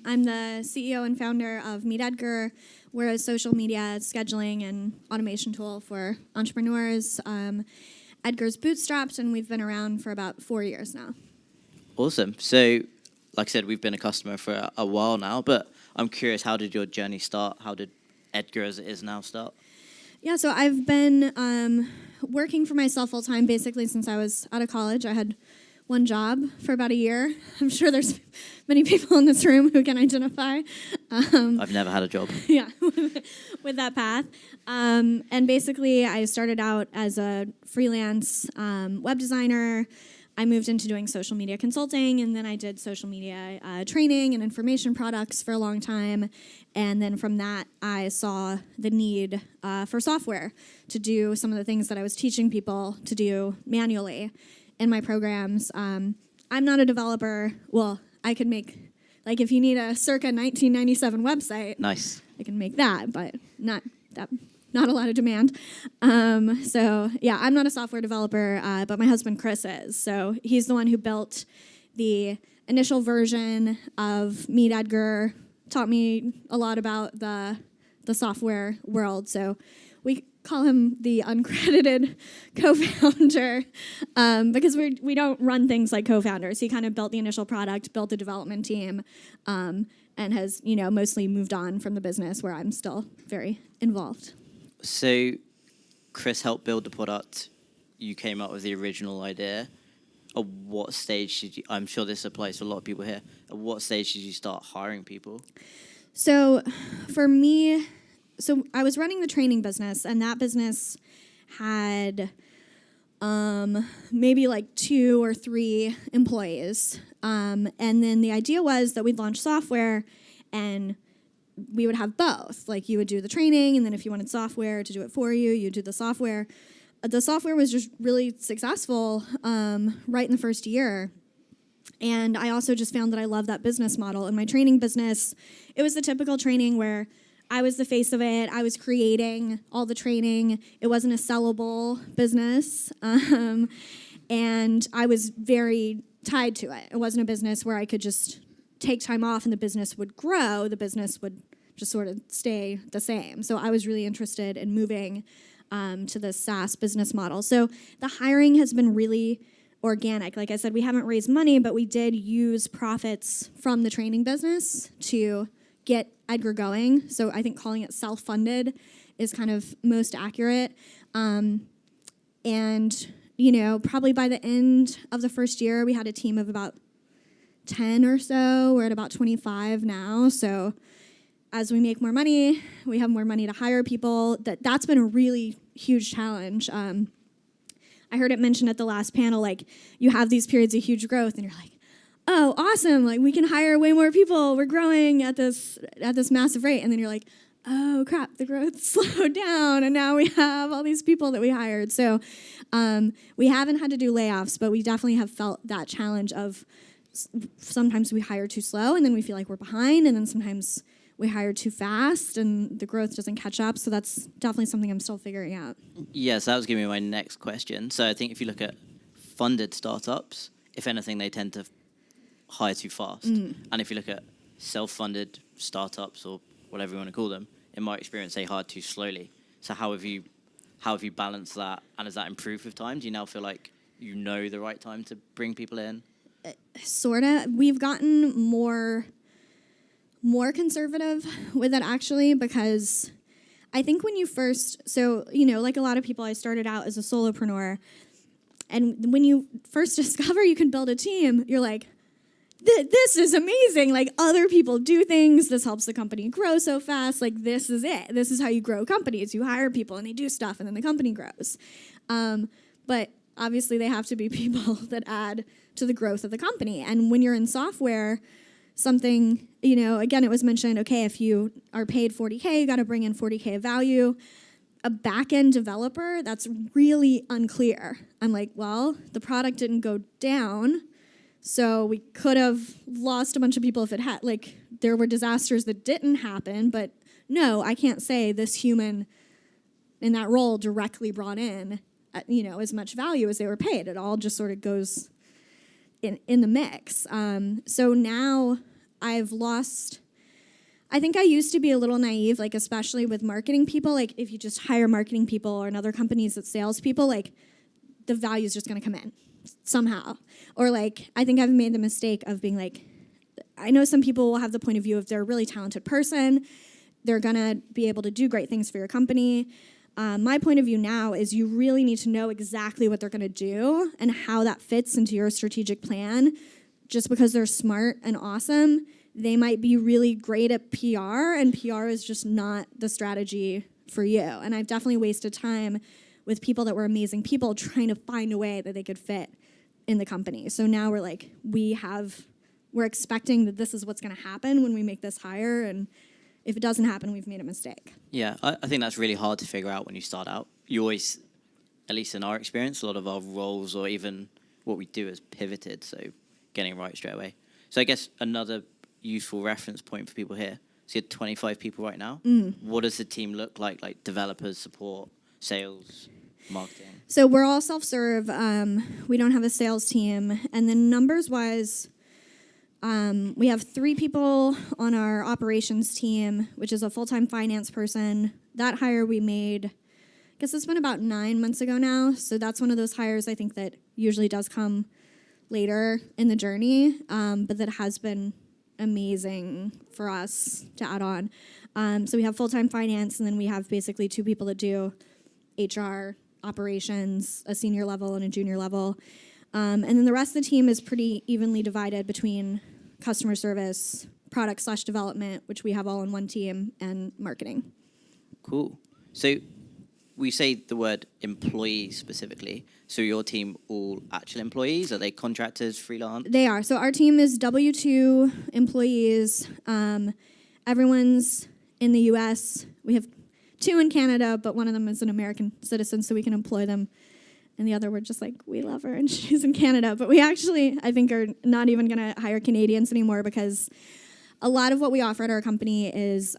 I'm the CEO and founder of MeetEdgar. We're a social media scheduling and automation tool for entrepreneurs. Edgar's bootstrapped, and we've been around for about 4 years now. Awesome. So, like I said, we've been a customer for a while now, but I'm curious, how did your journey start? How did Edgar, as it is now, start? Yeah, so I've been working for myself full-time basically since I was out of college. I had one job for about a year. I'm sure there's many people in this room who can identify. I've never had a job. Yeah, with that path. And basically, I started out as a freelance web designer. I moved into doing social media consulting, and then I did social media training and information products for a long time. And then from that, I saw the need for software to do some of the things that I was teaching people to do manually in my programs. I'm not a developer. Well, I could make, like, if you need a circa 1997 website, Nice. I can make that, but not a lot of demand. So yeah, I'm not a software developer, but my husband Chris is. So he's the one who built the initial version of MeetEdgar, taught me a lot about the software world. So we call him the uncredited co-founder because we don't run things like co-founders. He kind of built the initial product, built the development team, and has mostly moved on from the business where I'm still very involved. So, Chris helped build the product. You came up with the original idea. At what stage did you, I'm sure this applies to a lot of people here, at what stage did you start hiring people? So, for me, I was running the training business, and that business had maybe like 2 or 3 employees. And then the idea was that we'd launch software, and we would have both. Like, you would do the training, and then if you wanted software to do it for you, you'd do the software. The software was just really successful right in the first year. And I also just found that I love that business model. In my training business, it was the typical training where I was the face of it. I was creating all the training. It wasn't a sellable business. And I was very tied to it. It wasn't a business where I could just take time off and the business would grow. The business would just sort of stay the same. So I was really interested in moving to the SaaS business model. So the hiring has been really organic. Like I said, we haven't raised money, but we did use profits from the training business to get Edgar going. So I think calling it self-funded is kind of most accurate. And, probably by the end of the first year, we had a team of about 10 or so. We're at about 25 now. So as we make more money, we have more money to hire people. That's been a really huge challenge. I heard it mentioned at the last panel, like, you have these periods of huge growth, and you're like, oh, awesome, like, we can hire way more people. We're growing at this massive rate. And then you're like, oh, crap, the growth slowed down, and now we have all these people that we hired. So we haven't had to do layoffs, but we definitely have felt that challenge of sometimes we hire too slow, and then we feel like we're behind, and then sometimes we hire too fast, and the growth doesn't catch up. So that's definitely something I'm still figuring out. Yes, that was going to be my next question. So I think if you look at funded startups, if anything, they tend to hire too fast. And if you look at self-funded startups, or whatever you want to call them, in my experience, they hire too slowly. So how have you balanced that, and has that improved with time? Do you now feel like you know the right time to bring people in? Sort of. We've gotten more conservative with it, actually, because I think when you first, like a lot of people, I started out as a solopreneur, and when you first discover you can build a team, you're like, this is amazing. Like, other people do things. This helps the company grow so fast. Like, this is it. This is how you grow companies. You hire people, and they do stuff, and then the company grows. But obviously, they have to be people that add to the growth of the company. And when you're in software, something, again, it was mentioned, okay, if you are paid $40K, you got to bring in $40K of value. A back-end developer, that's really unclear. I'm like, well, the product didn't go down, so we could have lost a bunch of people if it had, like, there were disasters that didn't happen, but no, I can't say this human in that role directly brought in, as much value as they were paid. It all just sort of goes in the mix. So now I think I used to be a little naive, like especially with marketing people. Like if you just hire marketing people or in other companies that salespeople, like the value is just going to come in somehow. Or like I think I've made the mistake of being like, I know some people will have the point of view if they're a really talented person, they're going to be able to do great things for your company. My point of view now is you really need to know exactly what they're going to do and how that fits into your strategic plan. Just because they're smart and awesome, they might be really great at PR, and PR is just not the strategy for you. And I've definitely wasted time with people that were amazing people trying to find a way that they could fit in the company. So now we're like, we're expecting that this is what's going to happen when we make this hire, and if it doesn't happen, we've made a mistake. Yeah, I think that's really hard to figure out when you start out. You always, at least in our experience, a lot of our roles or even what we do is pivoted, so getting it right straight away. So I guess another useful reference point for people here. So you have 25 people right now. What does the team look like developers, support, sales, marketing? So we're all self-serve. We don't have a sales team. And then numbers-wise, we have 3 people on our operations team, which is a full-time finance person. That hire we made, I guess it's been about 9 months ago now. So that's one of those hires I think that usually does come later in the journey, but that has been amazing for us to add on. So we have full-time finance, and then we have basically 2 people that do HR, operations, a senior level and a junior level. And then the rest of the team is pretty evenly divided between customer service, product/development, which we have all in one team, and marketing. Cool. So we say the word employee specifically. So your team all actual employees? Are they contractors, freelance? They are. So our team is W-2 employees. Everyone's in the U.S. We have 2 in Canada, but one of them is an American citizen, so we can employ them. And the other, we're just like, we love her, and she's in Canada. But we actually, I think, are not even going to hire Canadians anymore because a lot of what we offer at our company is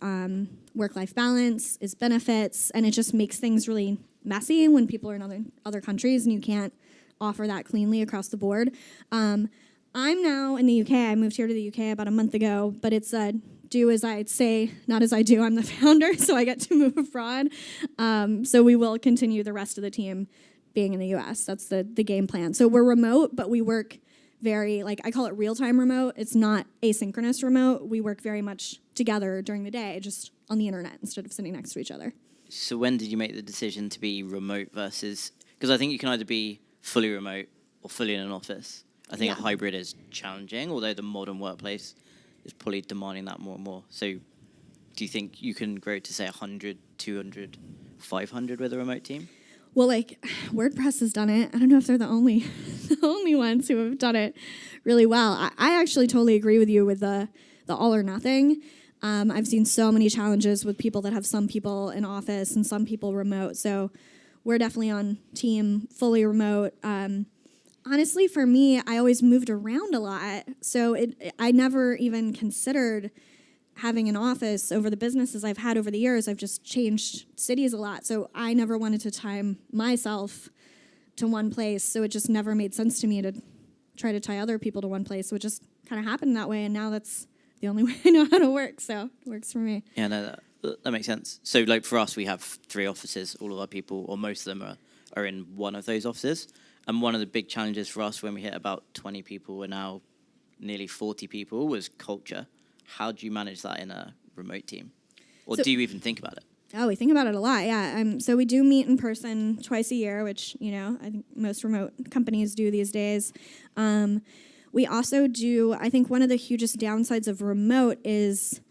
work-life balance, is benefits, and it just makes things really messy when people are in other countries and you can't offer that cleanly across the board. I'm now in the UK. I moved here to the UK about a month ago, but it's do as I say, not as I do. I'm the founder, so I get to move abroad. So we will continue the rest of the team being in the US. That's the game plan. So we're remote, but we work very, I call it real-time remote. It's not asynchronous remote. We work very much together during the day, just on the internet instead of sitting next to each other. So when did you make the decision to be remote versus... Because I think you can either be fully remote or fully in an office. I think a hybrid is challenging, although the modern workplace is probably demanding that more and more. So do you think you can grow to, say, 100, 200, 500 with a remote team? Well, WordPress has done it. I don't know if they're the only ones who have done it really well. I actually totally agree with you with the all or nothing. I've seen so many challenges with people that have some people in office and some people remote. So we're definitely on team fully remote. Honestly, for me, I always moved around a lot. So I never even considered having an office over the businesses I've had over the years. I've just changed cities a lot. So I never wanted to tie myself to one place. So it just never made sense to me to try to tie other people to one place. So it just kind of happened that way. And now that's the only way I know how to work. So it works for me. Yeah, no, that makes sense. So for us, we have 3 offices. All of our people, or most of them, are in one of those offices. And one of the big challenges for us when we hit about 20 people, we're now nearly 40 people, was culture. How do you manage that in a remote team? Or do you even think about it? Oh, we think about it a lot, yeah. So we do meet in person twice a year, which, I think most remote companies do these days. We also do, I think one of the hugest downsides of remote is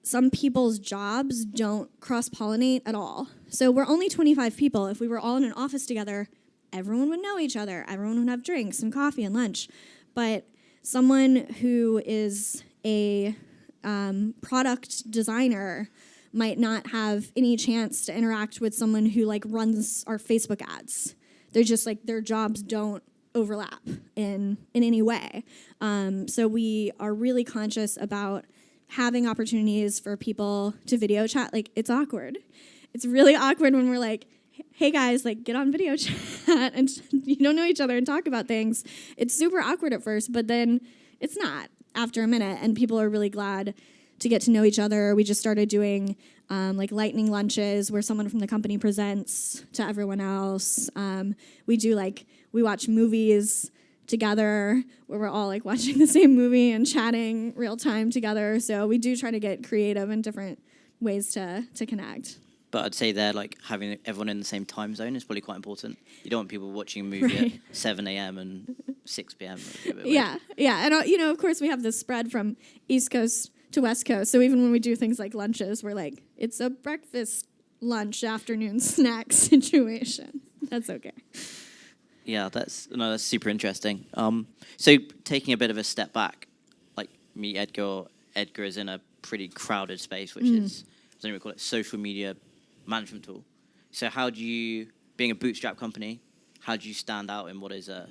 some people's jobs don't cross-pollinate at all. So we're only 25 people. If we were all in an office together, everyone would know each other. Everyone would have drinks and coffee and lunch. But someone who is a product designer might not have any chance to interact with someone who runs our Facebook ads. They're just their jobs don't overlap in any way. So we are really conscious about having opportunities for people to video chat. It's awkward. It's really awkward when we're like, hey guys, get on video chat and you don't know each other and talk about things. It's super awkward at first, but then it's not. after a minute, and people are really glad to get to know each other. We just started doing like lightning lunches where someone from the company presents to everyone else. We watch movies together where we're all like watching the same movie and chatting real time together. So we do try to get creative and different ways to connect. But I'd say there, like, having everyone in the same time zone is probably quite important. You don't want people watching a movie at 7 a.m. and 6 p.m. Yeah. And, of course, we have this spread from East Coast to West Coast. So even when we do things like lunches, we're like, it's a breakfast, lunch, afternoon snack situation. That's okay. Yeah, that's super interesting. So taking a bit of a step back, like MeetEdgar, Edgar is in a pretty crowded space, which is, I don't even call it, social media management tool. So how do you, being a bootstrap company, how do you stand out in what is a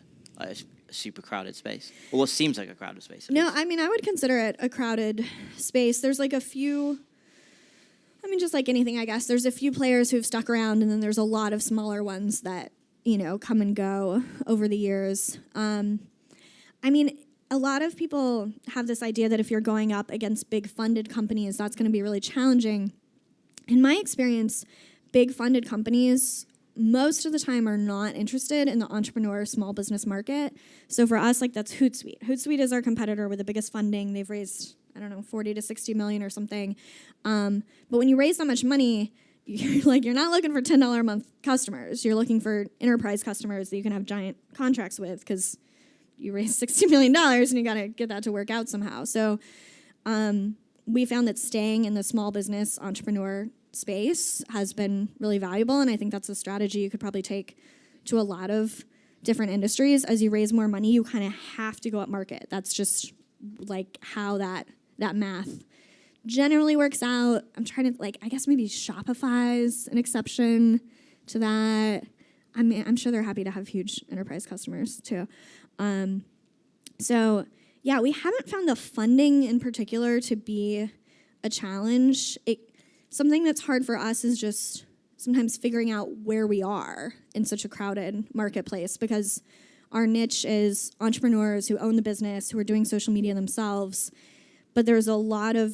super crowded space? Or what seems like a crowded space? No, I mean, I would consider it a crowded space. There's like a few, just like anything, I guess. There's a few players who've stuck around, and then there's a lot of smaller ones that, come and go over the years. A lot of people have this idea that if you're going up against big funded companies, that's going to be really challenging. In my experience, big funded companies most of the time are not interested in the entrepreneur small business market. So for us, like, that's Hootsuite. Hootsuite is our competitor with the biggest funding. They've raised, 40 to 60 million or something. But when you raise that much money, you're not looking for $10 a month customers. You're looking for enterprise customers that you can have giant contracts with, because you raised $60 million and you got to get that to work out somehow. So we found that staying in the small business entrepreneur space has been really valuable, and I think that's a strategy you could probably take to a lot of different industries. As you raise more money, you kind of have to go up market. That's just like how that math generally works out. I'm trying to, I guess maybe Shopify's an exception to that. I'm sure they're happy to have huge enterprise customers too. So yeah, we haven't found the funding in particular to be a challenge. Something that's hard for us is just sometimes figuring out where we are in such a crowded marketplace, because our niche is entrepreneurs who own the business, who are doing social media themselves. But there's a lot of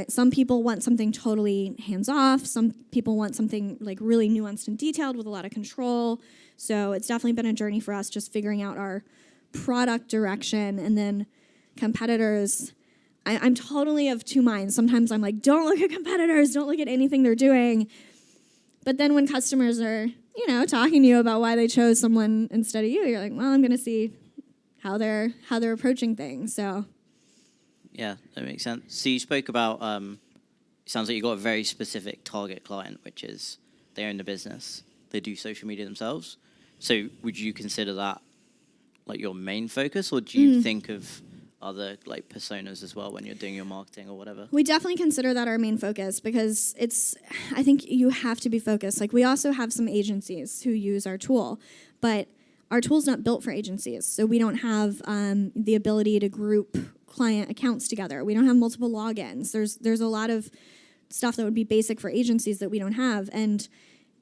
some people want something totally hands-off. Some people want something like really nuanced and detailed with a lot of control. So it's definitely been a journey for us, just figuring out our product direction. And then competitors, I'm totally of two minds. Sometimes I'm like, don't look at competitors, don't look at anything they're doing. But then when customers are, talking to you about why they chose someone instead of you, you're like, well, I'm going to see how they're approaching things. So yeah, that makes sense. So you spoke about, it sounds like you got a very specific target client, which is they own the business, they do social media themselves. So would you consider that like your main focus, or do you think of other like personas as well when you're doing your marketing or whatever? We definitely consider that our main focus, because I think you have to be focused. Like, we also have some agencies who use our tool, but our tool's not built for agencies. So we don't have the ability to group client accounts together. We don't have multiple logins. There's a lot of stuff that would be basic for agencies that we don't have. And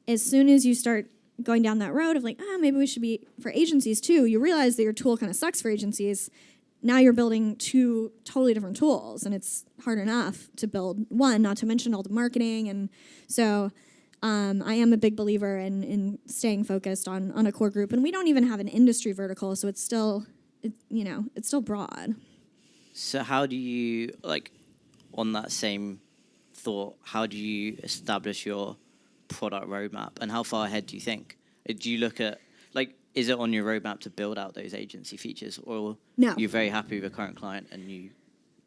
as soon as you start going down that road of like, maybe we should be for agencies too, you realize that your tool kind of sucks for agencies. Now you're building two totally different tools, and it's hard enough to build one, not to mention all the marketing. And so I am a big believer in staying focused on a core group. And we don't even have an industry vertical, so it's still broad. So how do you, like, on that same thought, how do you establish your product roadmap, and how far ahead do you think? Do you look at, like, is it on your roadmap to build out those agency features, or no, you're very happy with a current client and you?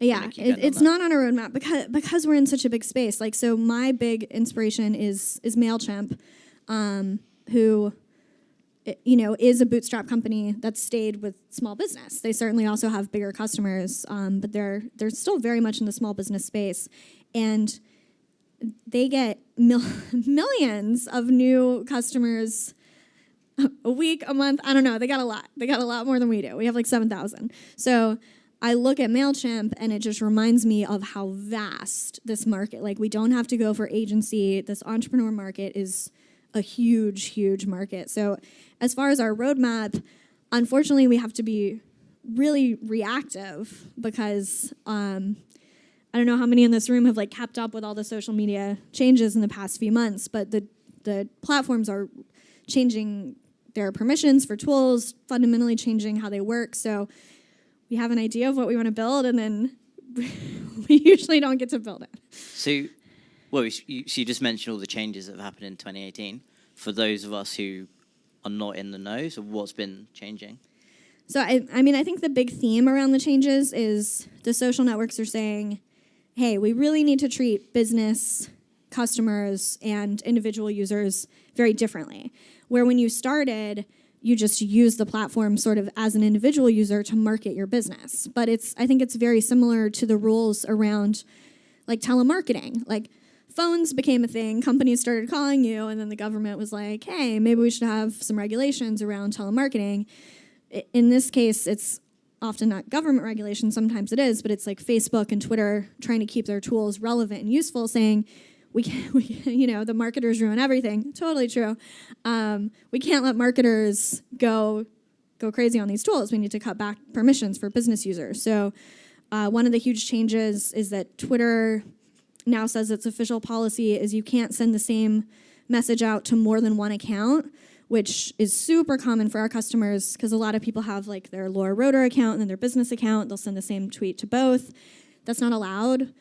Yeah, it's not on a roadmap because we're in such a big space. Like, so my big inspiration is MailChimp, who, is a bootstrap company that stayed with small business. They certainly also have bigger customers, but they're still very much in the small business space, and they get millions of new customers a week, a month. I don't know. They got a lot. They got a lot more than we do. We have like 7,000. So I look at MailChimp, and it just reminds me of how vast this market. Like, we don't have to go for agency. This entrepreneur market is a huge, huge market. So as far as our roadmap, unfortunately, we have to be really reactive because I don't know how many in this room have like kept up with all the social media changes in the past few months, but the platforms are changing their permissions for tools, fundamentally changing how they work. So we have an idea of what we want to build, and then we usually don't get to build it. So, you just mentioned all the changes that have happened in 2018. For those of us who are not in the know, so what's been changing? So, I mean, I think the big theme around the changes is the social networks are saying, hey, we really need to treat business customers and individual users very differently. Where when you started, you just use the platform sort of as an individual user to market your business. But I think it's very similar to the rules around like telemarketing. Like phones became a thing, companies started calling you, and then the government was like, hey, maybe we should have some regulations around telemarketing. In this case, it's often not government regulation, sometimes it is, but it's like Facebook and Twitter trying to keep their tools relevant and useful, saying, we the marketers ruin everything. Totally true. We can't let marketers go crazy on these tools. We need to cut back permissions for business users. So one of the huge changes is that Twitter now says its official policy is you can't send the same message out to more than one account, which is super common for our customers because a lot of people have like their Roeder account and then their business account. They'll send the same tweet to both. That's not allowed.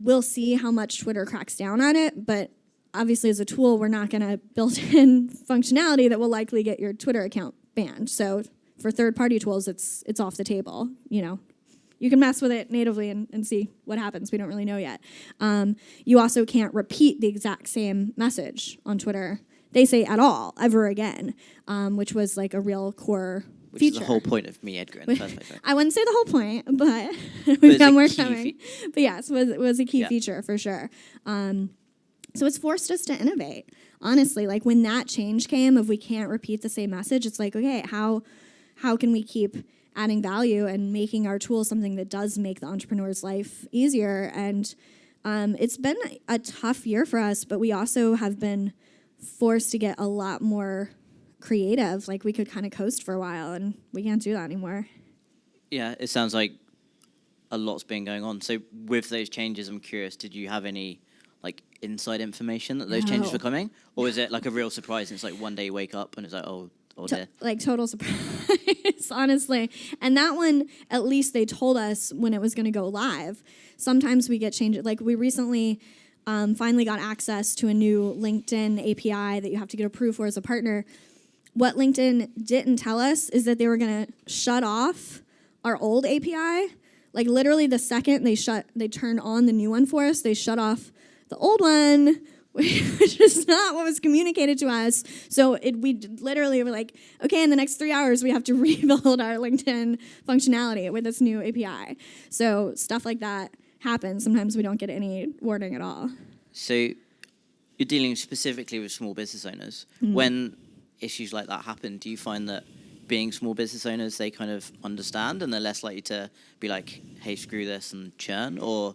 We'll see how much Twitter cracks down on it, but obviously as a tool, we're not going to build in functionality that will likely get your Twitter account banned. So for third-party tools, it's off the table. You can mess with it natively and see what happens. We don't really know yet. You also can't repeat the exact same message on Twitter. They say at all, ever again, which was like a real core Which feature. is the whole point of MeetEdgar in the first place, right? I wouldn't say the whole point, but we've got more coming. But yes, was a key feature for sure. So it's forced us to innovate. Honestly, like when that change came of we can't repeat the same message, it's like, okay, how can we keep adding value and making our tool something that does make the entrepreneur's life easier? And it's been a tough year for us, but we also have been forced to get a lot more creative. Like we could kind of coast for a while, and we can't do that anymore. Yeah, it sounds like a lot's been going on. So with those changes, I'm curious, did you have any like inside information that those changes were coming? Or is it like a real surprise and it's like one day you wake up and it's like, oh dear. Like total surprise, honestly. And that one, at least they told us when it was going to go live. Sometimes we get changes. Like we recently finally got access to a new LinkedIn API that you have to get approved for as a partner. What LinkedIn didn't tell us is that they were going to shut off our old API. Like literally the second they turn on the new one for us, they shut off the old one, which is not what was communicated to us. So we literally were like, okay, in the next 3 hours, we have to rebuild our LinkedIn functionality with this new API. So stuff like that happens. Sometimes we don't get any warning at all. So you're dealing specifically with small business owners. Mm-hmm. When issues like that happen, do you find that being small business owners, they kind of understand and they're less likely to be like, hey, screw this and churn? Or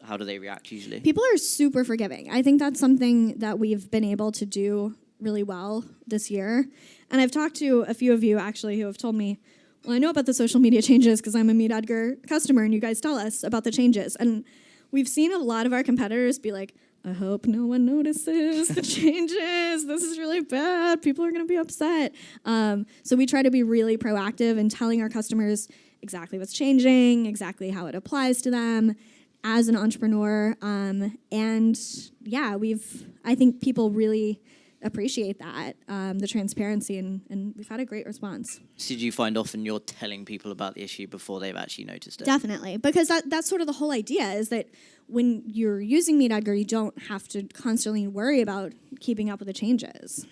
how do they react usually? People are super forgiving. I think that's something that we've been able to do really well this year. And I've talked to a few of you actually who have told me, well, I know about the social media changes because I'm a MeetEdgar customer and you guys tell us about the changes. And we've seen a lot of our competitors be like, I hope no one notices the changes. This is really bad. People are going to be upset. So we try to be really proactive in telling our customers exactly what's changing, exactly how it applies to them as an entrepreneur. And yeah, I think people really appreciate that, the transparency, and we've had a great response. So did you find often you're telling people about the issue before they've actually noticed it? Definitely, because that's sort of the whole idea, is that when you're using MeetEdgar, you don't have to constantly worry about keeping up with the changes.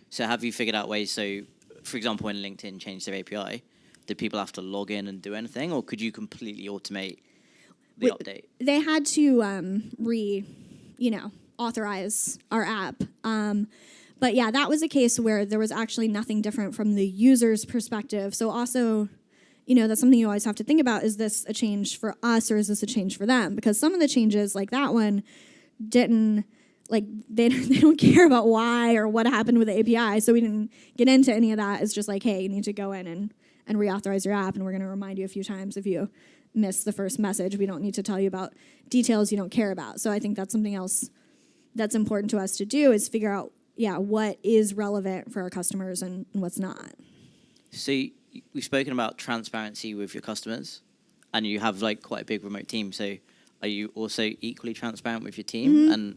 So have you figured out ways, so for example, when LinkedIn changed their API, did people have to log in and do anything, or could you completely automate the update? They had to authorize our app. But yeah, that was a case where there was actually nothing different from the user's perspective. So also, that's something you always have to think about. Is this a change for us or is this a change for them? Because some of the changes, like that one, didn't, like, they don't care about why or what happened with the API. So we didn't get into any of that. It's just like, hey, you need to go in and and reauthorize your app, and we're going to remind you a few times if you miss the first message. We don't need to tell you about details you don't care about. So I think that's something else that's important to us to do, is figure out, what is relevant for our customers and what's not. So we've spoken about transparency with your customers, and you have like quite a big remote team. So are you also equally transparent with your team? And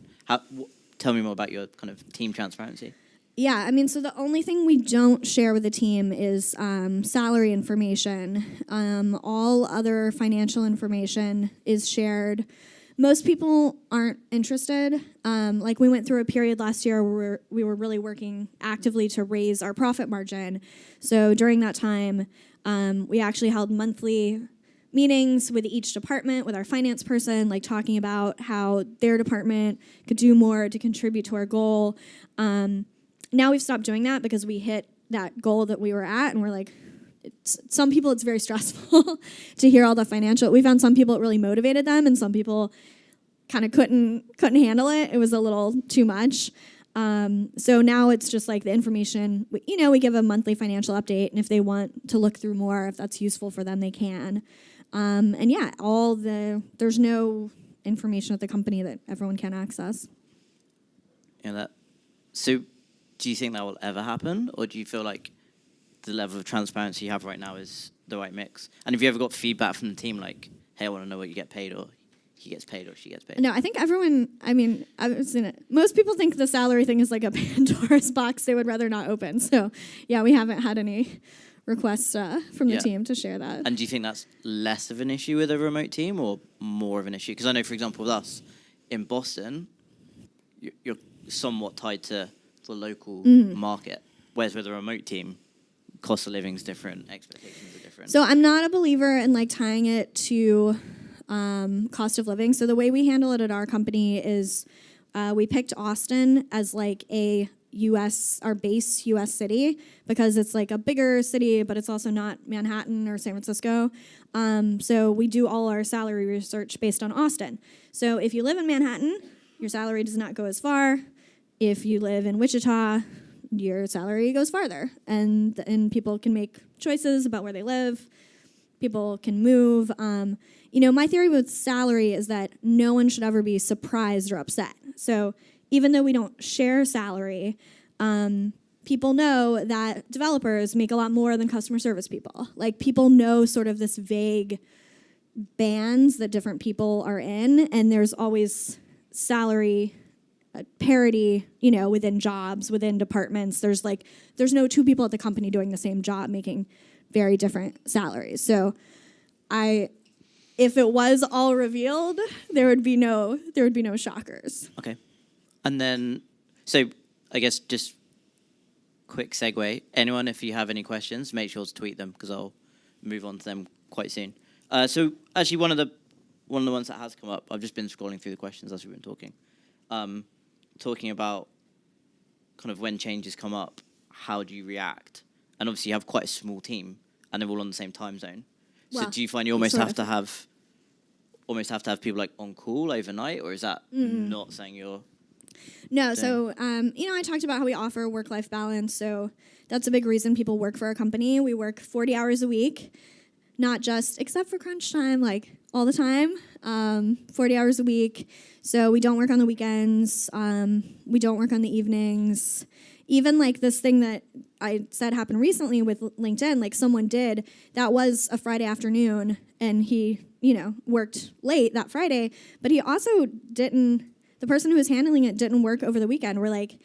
tell me more about your kind of team transparency. Yeah, I mean, so the only thing we don't share with the team is salary information. All other financial information is shared. Most people aren't interested. Like, we went through a period last year where we were really working actively to raise our profit margin. So during that time, we actually held monthly meetings with each department, with our finance person, like talking about how their department could do more to contribute to our goal. Now we've stopped doing that because we hit that goal that we were at, and we're like, some people it's very stressful to hear all the financial. We found some people it really motivated them, and some people kind of couldn't handle it. It was a little too much. So now it's just like the information. We give a monthly financial update, and if they want to look through more, if that's useful for them, they can. There's no information at the company that everyone can access. So do you think that will ever happen, or do you feel like the level of transparency you have right now is the right mix? And have you ever got feedback from the team like, hey, I want to know what you get paid, or he gets paid, or she gets paid? No, I think everyone, I've seen it. Most people think the salary thing is like a Pandora's box they would rather not open. So, we haven't had any requests from the team to share that. And do you think that's less of an issue with a remote team or more of an issue? Because I know, for example, with us in Boston, you're somewhat tied to the local market, whereas with a remote team, cost of living is different, expectations are different. So I'm not a believer in like tying it to cost of living. So the way we handle it at our company is we picked Austin as like our base U.S. city, because it's like a bigger city, but it's also not Manhattan or San Francisco. So we do all our salary research based on Austin. So if you live in Manhattan, your salary does not go as far. If you live in Wichita, your salary goes farther, and people can make choices about where they live. People can move. My theory with salary is that no one should ever be surprised or upset. So even though we don't share salary, people know that developers make a lot more than customer service people. Like, people know sort of this vague bands that different people are in, and there's always salary parity, within jobs, within departments. There's no two people at the company doing the same job making very different salaries. So if it was all revealed, there would be no shockers. Okay. And then, so I guess just quick segue. Anyone, if you have any questions, make sure to tweet them, because I'll move on to them quite soon. So actually, one of the ones that has come up, I've just been scrolling through the questions as we've been talking. Talking about kind of when changes come up, how do you react? And obviously you have quite a small team, and they're all on the same time zone. So do you find you almost have to have people like on call overnight, or is that not saying you're... No, doing? so, I talked about how we offer work-life balance, so that's a big reason people work for our company. We work 40 hours a week, not just, except for crunch time, like all the time, 40 hours a week. So we don't work on the weekends. We don't work on the evenings. Even like this thing that I said happened recently with LinkedIn, like someone did, that was a Friday afternoon, and he, worked late that Friday, but he also the person who was handling it didn't work over the weekend. We're like,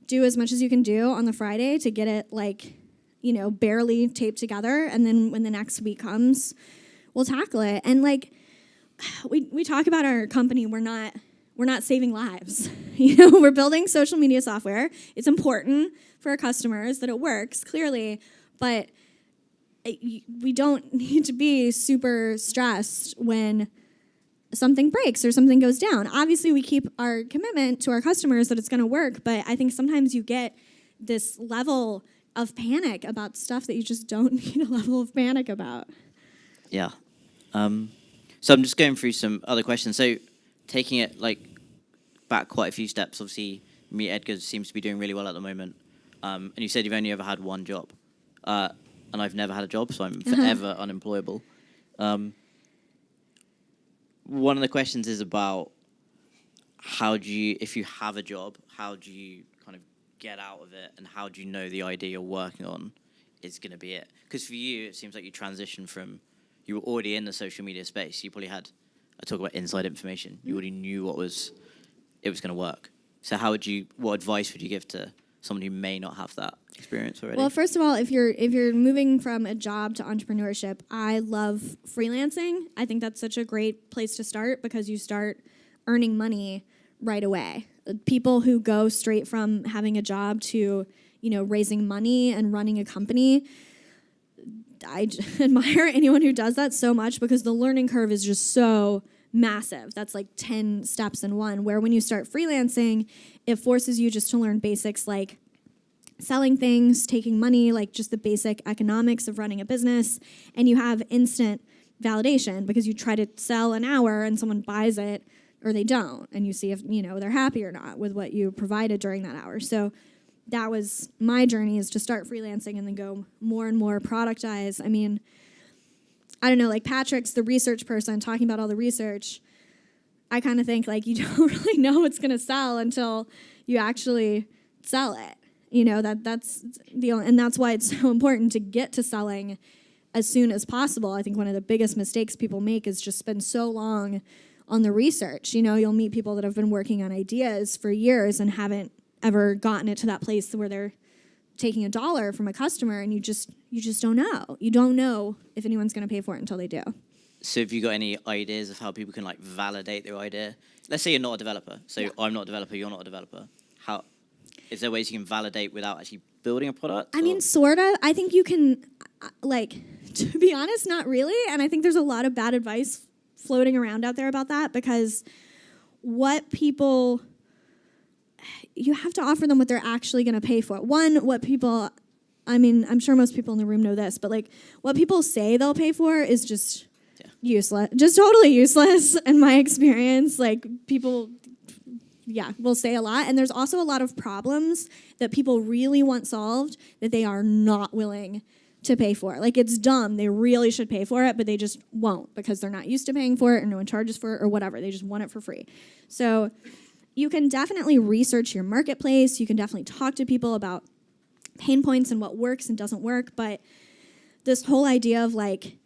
do as much as you can do on the Friday to get it like, barely taped together, and then when the next week comes, we'll tackle it. And like, we talk about our company, we're not saving lives. We're building social media software. It's important for our customers that it works, clearly, but we don't need to be super stressed when something breaks or something goes down. Obviously, we keep our commitment to our customers that it's going to work, but I think sometimes you get this level of panic about stuff that you just don't need a level of panic about. Yeah. So I'm just going through some other questions. So taking it like back quite a few steps, obviously MeetEdgar seems to be doing really well at the moment. And you said you've only ever had one job. And and I've never had a job, so I'm forever unemployable. One of the questions is about how do you, if you have a job, how do you kind of get out of it, and how do you know the idea you're working on is going to be it? Because for you, it seems like you transitioned from, you were already in the social media space. You probably had, I talk about inside information. You already knew it was going to work. So what advice would you give to someone who may not have that experience already? Well, first of all, if you're moving from a job to entrepreneurship, I love freelancing. I think that's such a great place to start because you start earning money right away. People who go straight from having a job to, raising money and running a company, I admire anyone who does that so much because the learning curve is just so massive. That's like 10 steps in one, where when you start freelancing, it forces you just to learn basics like selling things, taking money, like just the basic economics of running a business, and you have instant validation because you try to sell an hour and someone buys it or they don't, and you see if they're happy or not with what you provided during that hour. So that was my journey, is to start freelancing and then go more and more productize. I mean, I don't know, like Patrick's the research person talking about all the research. I kind of think like you don't really know what's going to sell until you actually sell it. That's and that's why it's so important to get to selling as soon as possible. I think one of the biggest mistakes people make is just spend so long on the research. You'll meet people that have been working on ideas for years and haven't ever gotten it to that place where they're taking $1 from a customer, and you just don't know. You don't know if anyone's going to pay for it until they do. So have you got any ideas of how people can like validate their idea? Let's say you're not a developer. So yeah. I'm not a developer, you're not a developer. How is there ways you can validate without actually building a product? I mean, sort of. I think you can, to be honest, not really. And I think there's a lot of bad advice floating around out there about that, because you have to offer them what they're actually going to pay for. I'm sure most people in the room know this, but like what people say they'll pay for is just useless, just totally useless in my experience. Like people, will say a lot. And there's also a lot of problems that people really want solved that they are not willing to pay for. Like it's dumb. They really should pay for it, but they just won't because they're not used to paying for it or no one charges for it or whatever. They just want it for free. So you can definitely research your marketplace. You can definitely talk to people about pain points and what works and doesn't work. But this whole idea of like,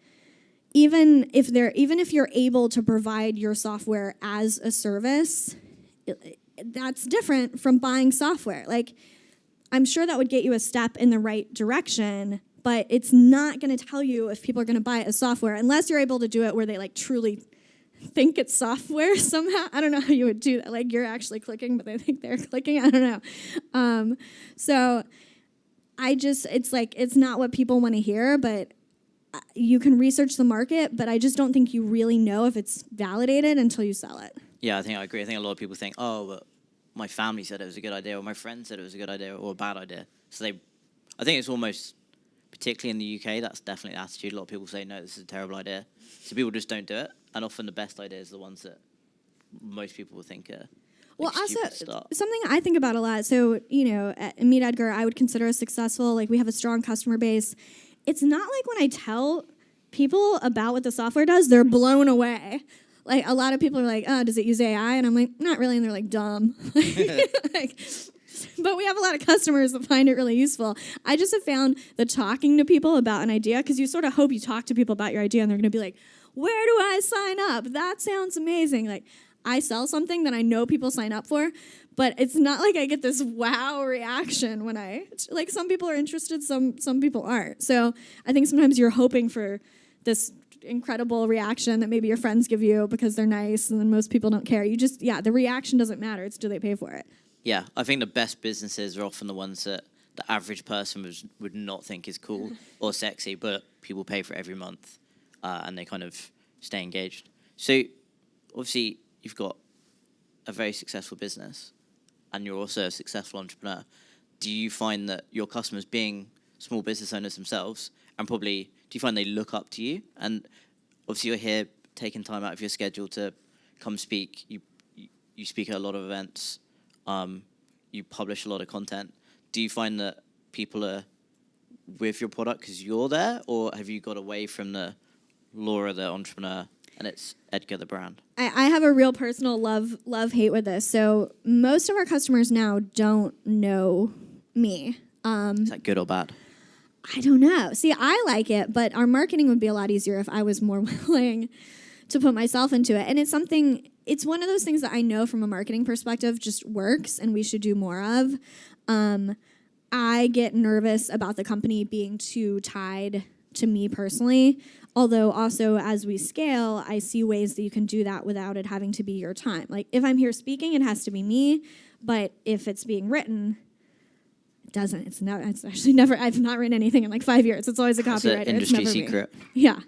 even if you're able to provide your software as a service, that's different from buying software. Like, I'm sure that would get you a step in the right direction, but it's not going to tell you if people are going to buy it as software unless you're able to do it where they like truly think it's software somehow. I don't know how you would do that. Like you're actually clicking, but they think they're clicking. I don't know. So it's not what people want to hear, but you can research the market, but I just don't think you really know if it's validated until you sell it. Yeah, I think I agree. I think a lot of people think, oh, but my family said it was a good idea, or my friend said it was a good idea, or a bad idea. So I think it's almost, particularly in the UK, that's definitely the attitude. A lot of people say, no, this is a terrible idea. So people just don't do it. And often the best ideas are the ones that most people will think are well, also, something I think about a lot. So, at MeetEdgar, I would consider us successful. Like, we have a strong customer base. It's not like when I tell people about what the software does, they're blown away. Like, a lot of people are like, oh, does it use AI? And I'm like, not really. And they're like, dumb. But we have a lot of customers that find it really useful. I just have found that talking to people about an idea, because you sort of hope you talk to people about your idea and they're going to be like, where do I sign up? That sounds amazing. Like, I sell something that I know people sign up for, but it's not like I get this wow reaction when some people are interested, some people aren't. So I think sometimes you're hoping for this incredible reaction that maybe your friends give you because they're nice, and then most people don't care. The reaction doesn't matter. It's do they pay for it? Yeah, I think the best businesses are often the ones that the average person would not think is cool or sexy, but people pay for it every month, and they kind of stay engaged. So obviously you've got a very successful business and you're also a successful entrepreneur. Do you find that your customers, being small business owners themselves, and probably do you find they look up to you? And obviously you're here taking time out of your schedule to come speak. You speak at a lot of events. You publish a lot of content. Do you find that people are with your product because you're there, or have you got away from the Laura, the entrepreneur, and it's Edgar, the brand? I have a real personal love-hate with this. So most of our customers now don't know me. Is that good or bad? I don't know. See, I like it, but our marketing would be a lot easier if I was more willing to put myself into it. And it's one of those things that I know from a marketing perspective just works and we should do more of. I get nervous about the company being too tied to me personally. Although also as we scale, I see ways that you can do that without it having to be your time. Like if I'm here speaking, it has to be me. But if it's being written, it doesn't. It's actually never. I've not written anything in like 5 years. It's always a copywriter. That's an industry secret. Yeah.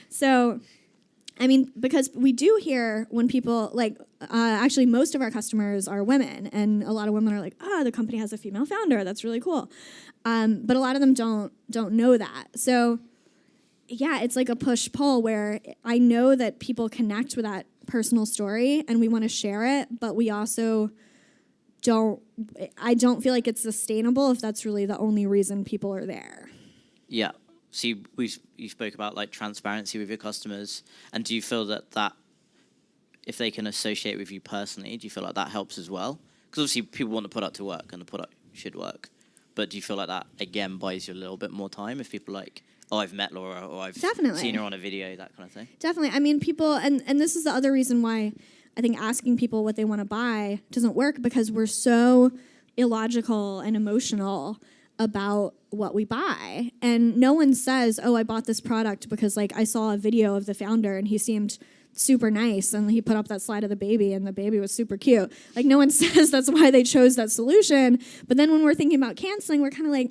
So, I mean, because we do hear when people actually most of our customers are women, and a lot of women are like, the company has a female founder. That's really cool. But a lot of them don't know that. So, yeah, it's like a push-pull where I know that people connect with that personal story and we want to share it, but we also I don't feel like it's sustainable if that's really the only reason people are there. Yeah. So you spoke about like transparency with your customers, and do you feel that if they can associate with you personally, do you feel like that helps as well? Because obviously people want the product to work and the product should work, but do you feel like that again buys you a little bit more time if people like, oh, I've met Laura, or I've seen her on a video, that kind of thing? Definitely. I mean, people, and this is the other reason why I think asking people what they want to buy doesn't work, because we're so illogical and emotional about what we buy. And no one says, oh, I bought this product because like I saw a video of the founder and he seemed super nice and he put up that slide of the baby and the baby was super cute. Like no one says that's why they chose that solution. But then when we're thinking about canceling, we're kind of like,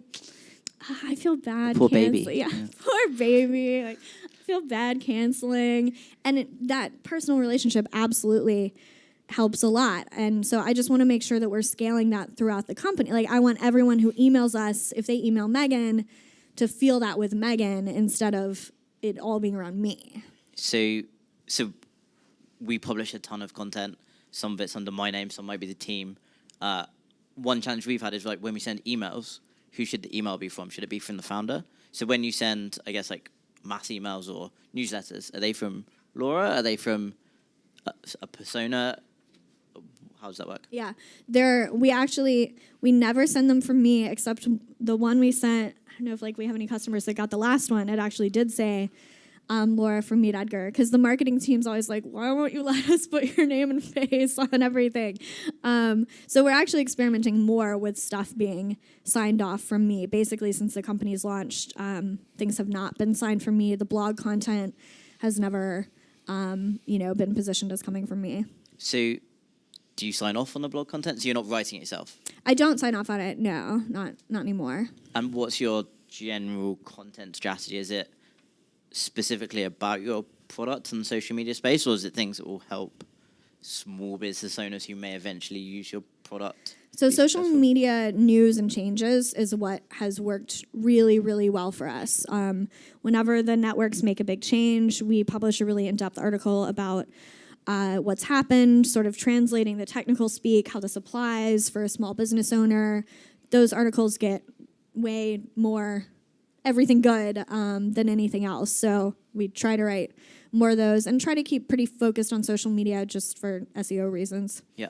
I feel bad. Poor canceling. baby. Yeah, poor baby. Like, I feel bad canceling. And that personal relationship absolutely helps a lot. And so I just want to make sure that we're scaling that throughout the company. Like I want everyone who emails us, if they email Megan, to feel that with Megan instead of it all being around me. So we publish a ton of content. Some of it's under my name, some might be the team. One challenge we've had is like when we send emails, who should the email be from? Should it be from the founder? So when you send, I guess, like mass emails or newsletters, are they from Laura? Are they from a persona? How does that work? Yeah, we never send them from me, except the one we sent. I don't know if like we have any customers that got the last one. It actually did say Laura from MeetEdgar, because the marketing team's always like, why won't you let us put your name and face on everything? So we're actually experimenting more with stuff being signed off from me. Basically, since the company's launched, things have not been signed from me. The blog content has never, been positioned as coming from me. So do you sign off on the blog content? So you're not writing it yourself? I don't sign off on it, no, not anymore. And what's your general content strategy? Is it specifically about your product and social media space, or is it things that will help small business owners who may eventually use your product? So social media news and changes is what has worked really, really well for us. Whenever the networks make a big change, we publish a really in-depth article about what's happened, sort of translating the technical speak, how this applies for a small business owner. Those articles get way more everything good than anything else. So we try to write more of those and try to keep pretty focused on social media just for SEO reasons. Yeah.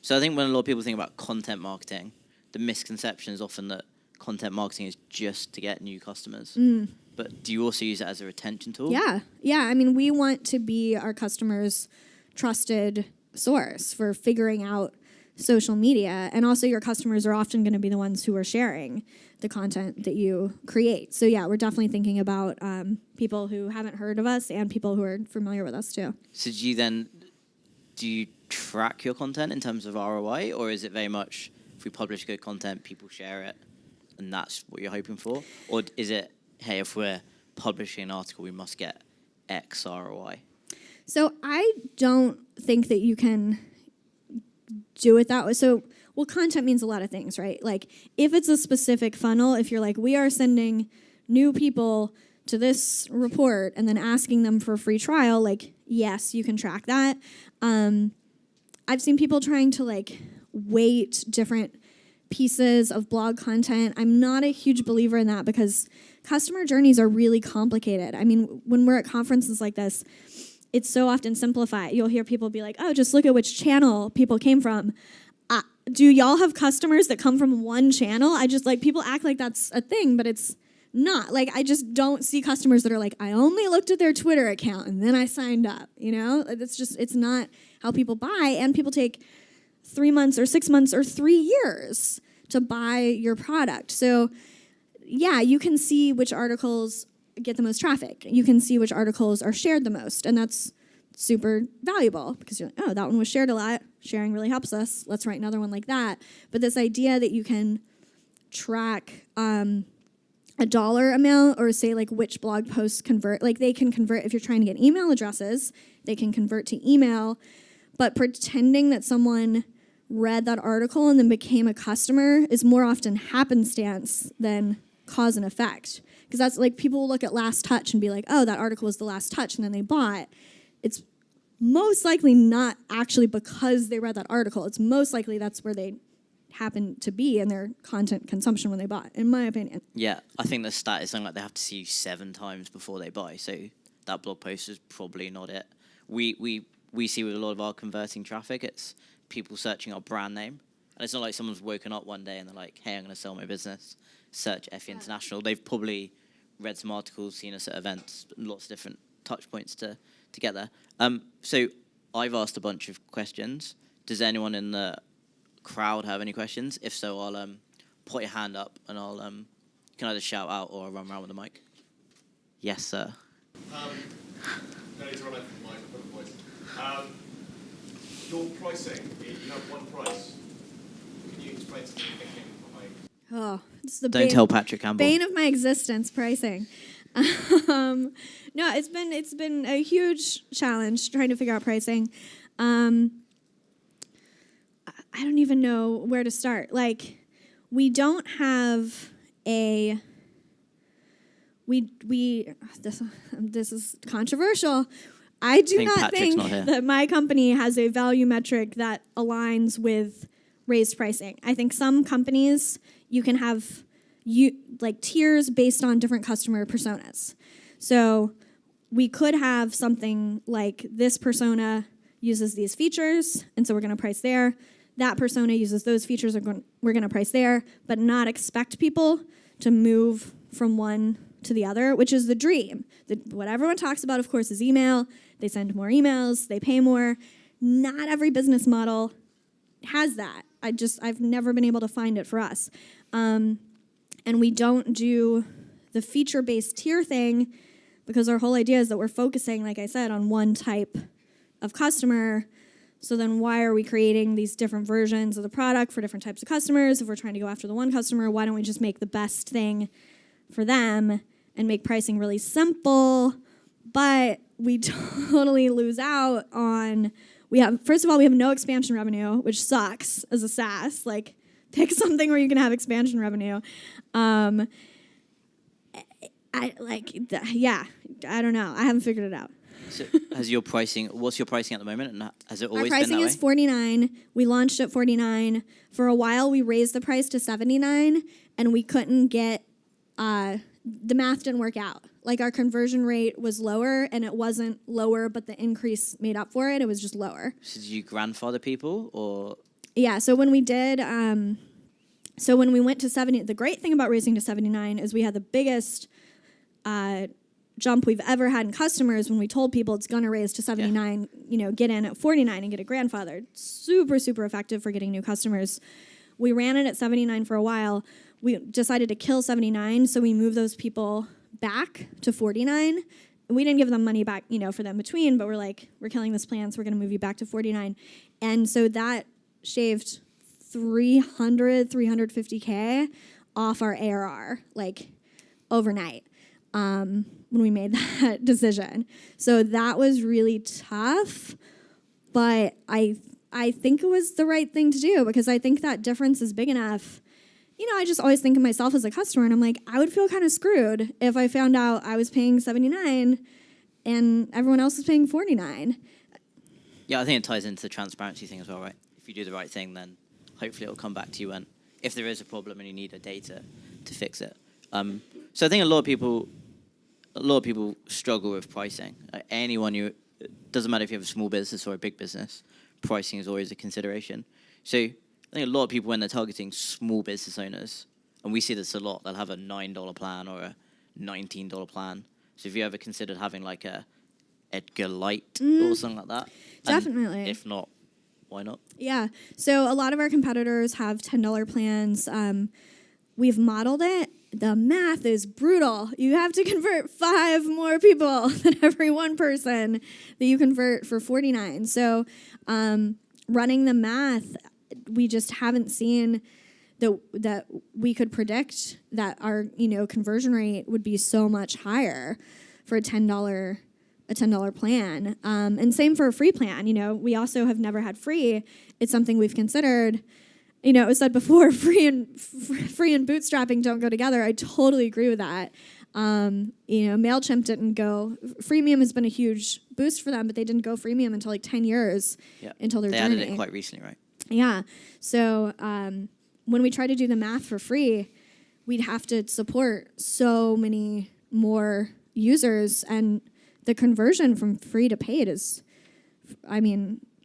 So I think when a lot of people think about content marketing, the misconception is often that content marketing is just to get new customers. But do you also use it as a retention tool? Yeah. I mean, we want to be our customers' trusted source for figuring out social media. And also your customers are often going to be the ones who are sharing the content that you create. So yeah, we're definitely thinking about people who haven't heard of us and people who are familiar with us too. So do you track your content in terms of ROI, or is it very much if we publish good content, people share it, and that's what you're hoping for? Or is it, hey, if we're publishing an article, we must get X ROI? So I don't think that you can do it that way. So, well, content means a lot of things, right? Like if it's a specific funnel, if you're like, we are sending new people to this report and then asking them for a free trial, like, yes, you can track that. I've seen people trying to like weight different pieces of blog content. I'm not a huge believer in that because customer journeys are really complicated. I mean, when we're at conferences like this, it's so often simplified. You'll hear people be like, oh, just look at which channel people came from. Do y'all have customers that come from one channel? I just, like, people act like that's a thing, but it's not. Like, I just don't see customers that are like, I only looked at their Twitter account and then I signed up, you know? It's not how people buy, and people take 3 months or 6 months or 3 years to buy your product. So, yeah, you can see which articles get the most traffic. You can see which articles are shared the most, and that's super valuable because you're like, oh, that one was shared a lot. Sharing really helps us. Let's write another one like that. But this idea that you can track a dollar amount, or say like which blog posts convert, like they can convert if you're trying to get email addresses, they can convert to email, but pretending that someone read that article and then became a customer is more often happenstance than cause and effect. Because that's like, people will look at last touch and be like, oh, that article was the last touch, and then they bought. It's most likely not actually because they read that article. It's most likely that's where they happen to be in their content consumption when they bought, in my opinion. Yeah, I think the stat is something like they have to see you 7 times before they buy. So that blog post is probably not it. We see with a lot of our converting traffic, it's people searching our brand name. And it's not like someone's woken up one day and they're like, hey, I'm going to sell my business. Search FE International. They've probably read some articles, seen us at events, lots of different touch points to get there. So I've asked a bunch of questions. Does anyone in the crowd have any questions? If so, I'll put your hand up and I'll you can either shout out or I'll run around with the mic. Yes, sir. No need to run over the mic, I've got a voice. Your pricing, you have one price. Can you explain to me the thinking behind? Oh, it's the Don't tell Patrick Campbell. bane of my existence, pricing. No, it's been a huge challenge trying to figure out pricing. I don't even know where to start. Like, we don't have a this is controversial. I do not think that my company has a value metric that aligns with raised pricing. I think some companies you can have tiers based on different customer personas. So we could have something like this persona uses these features, and so we're going to price there. That persona uses those features, we're going to price there, but not expect people to move from one to the other, which is the dream. What everyone talks about, of course, is email. They send more emails, they pay more. Not every business model has that. I've never been able to find it for us. And we don't do the feature-based tier thing because our whole idea is that we're focusing, like I said, on one type of customer. So then why are we creating these different versions of the product for different types of customers? If we're trying to go after the one customer, why don't we just make the best thing for them and make pricing really simple? But we totally lose out on, first of all, we have no expansion revenue, which sucks as a SaaS. Like, pick something where you can have expansion revenue. I don't know. I haven't figured it out. So what's your pricing at the moment, and has it always been that way? Our pricing is $49. We launched at $49. For a while, we raised the price to $79, and we couldn't get, the math didn't work out. Like, our conversion rate was lower, and it wasn't lower, but the increase made up for it. It was just lower. So did you grandfather people, or? Yeah, so when we did, so when we went to 70, the great thing about raising to 79 is we had the biggest jump we've ever had in customers when we told people it's going to raise to 79, get in at 49 and get it grandfathered. Super, super effective for getting new customers. We ran it at 79 for a while. We decided to kill 79, so we moved those people back to 49. We didn't give them money back, for them between, but we're like, we're killing this plan, so we're going to move you back to 49. And so that shaved $350K off our ARR, like, overnight. When we made that decision. So that was really tough, but I think it was the right thing to do because I think that difference is big enough. I just always think of myself as a customer, and I'm like, I would feel kind of screwed if I found out I was paying 79 and everyone else is paying 49. Yeah, I think it ties into the transparency thing as well, right? If you do the right thing, then hopefully it'll come back to you when if there is a problem and you need a data to fix it. So I think a lot of people struggle with pricing. It doesn't matter if you have a small business or a big business, pricing is always a consideration. So I think a lot of people, when they're targeting small business owners, and we see this a lot, they'll have a $9 plan or a $19 plan. So if you ever considered having like a Edgar Lite or something like that? Definitely. And if not, why not? Yeah. So a lot of our competitors have $10 plans. We've modeled it. The math is brutal. You have to convert 5 more people than every one person that you convert for $49. So running the math, we just haven't seen that we could predict that our conversion rate would be so much higher for a $10 plan. And same for a free plan. We also have never had free. It's something we've considered. It was said before, free and bootstrapping don't go together. I totally agree with that. MailChimp didn't go. Freemium has been a huge boost for them, but they didn't go freemium until like 10 years until their journey. They added it quite recently, right? Yeah. So when we try to do the math for free, we'd have to support so many more users, and the conversion from free to paid is,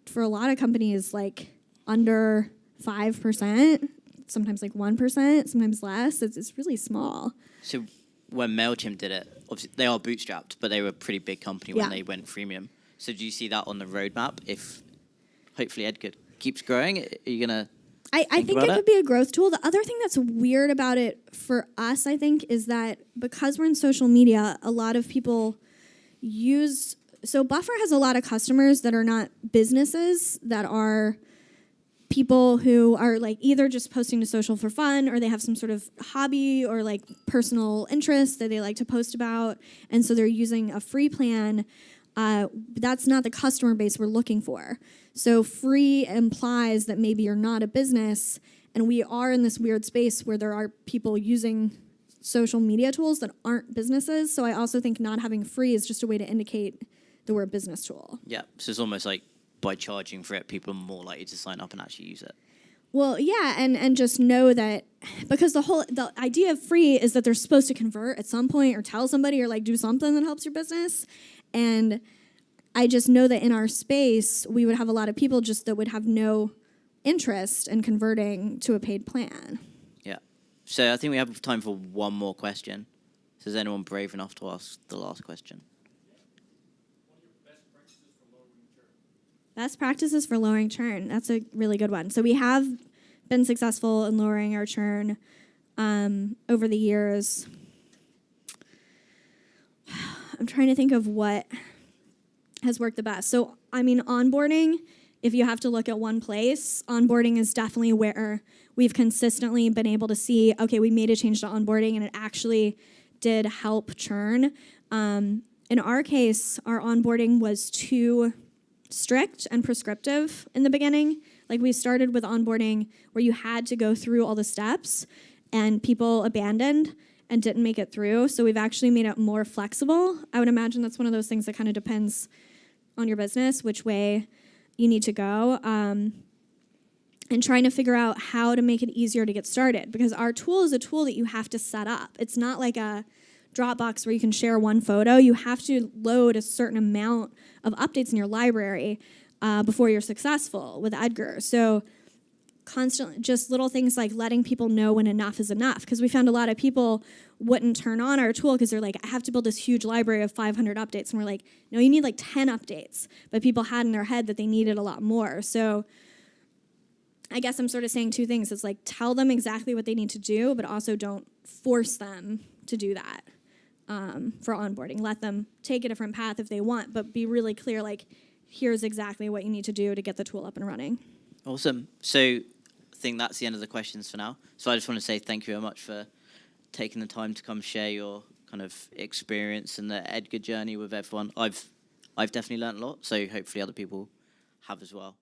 for a lot of companies, like under 5%, sometimes like 1%, sometimes less. It's really small. So when MailChimp did it, obviously they are bootstrapped, but they were a pretty big company when they went freemium. So do you see that on the roadmap? If hopefully Edgar keeps growing, are you going to I think it could be a growth tool. The other thing that's weird about it for us, I think, is that because we're in social media, a lot of people so Buffer has a lot of customers that are not businesses, that are people who are like either just posting to social for fun, or they have some sort of hobby or like personal interest that they like to post about, and so they're using a free plan. That's not the customer base we're looking for. So free implies that maybe you're not a business, and we are in this weird space where there are people using social media tools that aren't businesses. So I also think not having free is just a way to indicate that we're a business tool. Yeah, so it's almost like by charging for it, people are more likely to sign up and actually use it. Well, yeah, and just know that, because the idea of free is that they're supposed to convert at some point or tell somebody or like do something that helps your business. And I just know that in our space, we would have a lot of people just that would have no interest in converting to a paid plan. Yeah. So I think we have time for one more question. So is anyone brave enough to ask the last question? What are your best practices for lowering churn? Best practices for lowering churn. That's a really good one. So we have been successful in lowering our churn over the years. I'm trying to think of what has worked the best. So, onboarding, if you have to look at one place, onboarding is definitely where we've consistently been able to see, okay, we made a change to onboarding and it actually did help churn. In our case, our onboarding was too strict and prescriptive in the beginning. Like, we started with onboarding where you had to go through all the steps, and people abandoned and didn't make it through. So we've actually made it more flexible. I would imagine that's one of those things that kind of depends on your business, which way you need to go, and trying to figure out how to make it easier to get started, because our tool is a tool that you have to set up. It's not like a Dropbox where you can share one photo. You have to load a certain amount of updates in your library before you're successful with Edgar. So constantly, just little things like letting people know when enough is enough, because we found a lot of people wouldn't turn on our tool because they're like, I have to build this huge library of 500 updates. And we're like, no, you need like 10 updates. But people had in their head that they needed a lot more. So I guess I'm sort of saying two things. It's like, tell them exactly what they need to do, but also don't force them to do that for onboarding. Let them take a different path if they want, but be really clear, like, here's exactly what you need to do to get the tool up and running. Awesome. So I think that's the end of the questions for now. So I just want to say thank you very much for taking the time to come share your kind of experience and the Edgar journey with everyone. I've definitely learned a lot, so hopefully other people have as well.